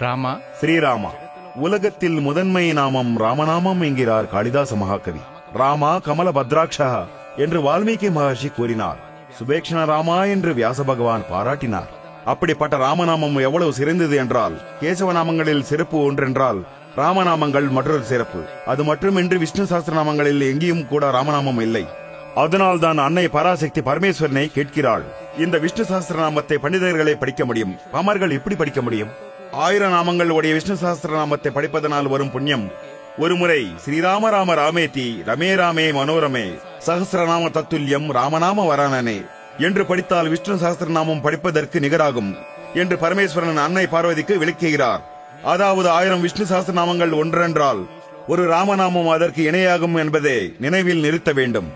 ராமா. ஸ்ரீராமா. உலகத்தில் முதன்மை நாமம் ராமநாமம் என்கிறார் காளிதாச மகாகவி. ராமா கமல பத்ராட்சா என்று வால்மீகி மகர்ஷி கூறினார். சுபேக்ஷண ராமா என்று வியாச பகவான் பாராட்டினார். அப்படிப்பட்ட ராமநாமம் எவ்வளவு சிறந்தது என்றால், கேசவ நாமங்களில் சிறப்பு ஒன்றென்றால் ராமநாமங்கள் மற்றொரு சிறப்பு. அது மட்டுமின்றி விஷ்ணு சாஸ்திரநாமங்களில் எங்கேயும் கூட ராமநாமம் இல்லை. அதனால் தான் அன்னை பராசக்தி பரமேஸ்வரனை கேட்கிறாள், இந்த விஷ்ணு சாஸ்திரநாமத்தை பண்டிதர்களை படிக்க முடியும், பாமர்கள் எப்படி படிக்க முடியும்? 1000 நாமங்கள் உடைய விஷ்ணு சாஸ்திரநாமத்தை படிப்பதனால் வரும் புண்ணியம் ஒருமுறை ஸ்ரீராம ராம ராமேதி ரமே ராமே மனோரமே சஹஸ்ரநாம தத்துல்யம் ராமநாம வரானனே என்று படித்தால் விஷ்ணு சாஸ்திரநாமம் படிப்பதற்கு நிகராகும் என்று பரமேஸ்வரன் அன்னை பார்வதிக்கு விளக்குகிறார். அதாவது 1000 விஷ்ணு சாஸ்திரநாமங்கள் ஒன்றென்றால் ஒரு ராமநாமம் அதற்கு இணையாகும் என்பதை நினைவில் நிறுத்த வேண்டும்.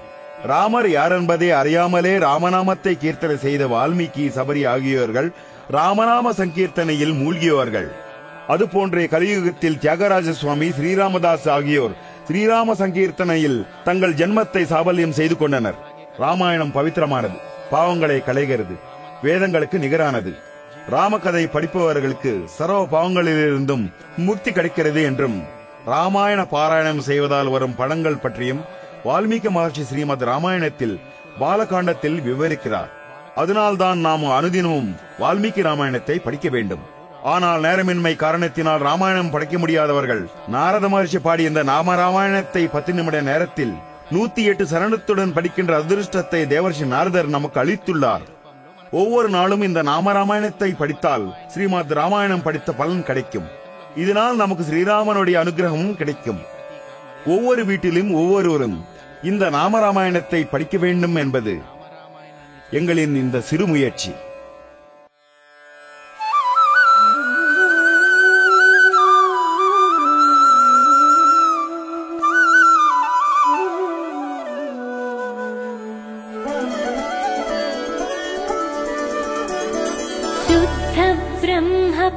ராமர் யார் என்பதை அறியாமலே ராமநாமத்தை கீர்த்தனை செய்த வால்மீகி, சபரி ஆகியோர்கள் ராமநாம சங்கீர்த்தனையில் மூழ்கியவர்கள். அதுபோன்றே கலியுகத்தில் தியாகராஜ சுவாமி, ஸ்ரீராமதாஸ் ஆகியோர் ஸ்ரீராம சங்கீர்த்தனையில் தங்கள் ஜென்மத்தை சாபல்யம் செய்து கொண்டனர். ராமாயணம் பவித்திரமானது, பாவங்களை களைகிறது, வேதங்களுக்கு நிகரானது. ராமகதை படிப்பவர்களுக்கு சர்வ பாவங்களிலிருந்தும் முக்தி கிடைக்கிறது என்றும், ராமாயண பாராயணம் செய்வதால் வரும் பலன்கள் பற்றியும் வால்மீகி மகர்ஷி ஸ்ரீமத் ராமாயணத்தில் பாலகாண்டத்தில் விவரிக்கிறார். அதனால்தான் நாம் அனுதினமும் வால்மீகி ராமாயணத்தை படிக்க வேண்டும். ஆனால் நேரமின்மை காரணத்தினால் ராமாயணம் படிக்க முடியாதவர்கள் நாரத மகர்ஷி பாடி இந்த நாம ராமாயணத்தை 10 நிமிட நேரத்தில் 108 சரணத்துடன் படிக்கின்ற அதிருஷ்டத்தை தேவர்ஷி நாரதர் நமக்கு அளித்துள்ளார். ஒவ்வொரு நாளும் இந்த நாம ராமாயணத்தை படித்தால் ஸ்ரீமத் ராமாயணம் படித்த பலன் கிடைக்கும். இதனால் நமக்கு ஸ்ரீராமனுடைய அனுகிரகமும் கிடைக்கும். ஒவ்வொரு வீட்டிலும் ஒவ்வொருவரும் இந்த நாம ராமாயணத்தை படிக்க வேண்டும் என்பது எங்களின் இந்த சிறு முயற்சி.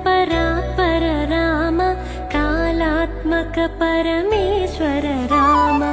परात्पर राम कालात्मक परमेश्वर राम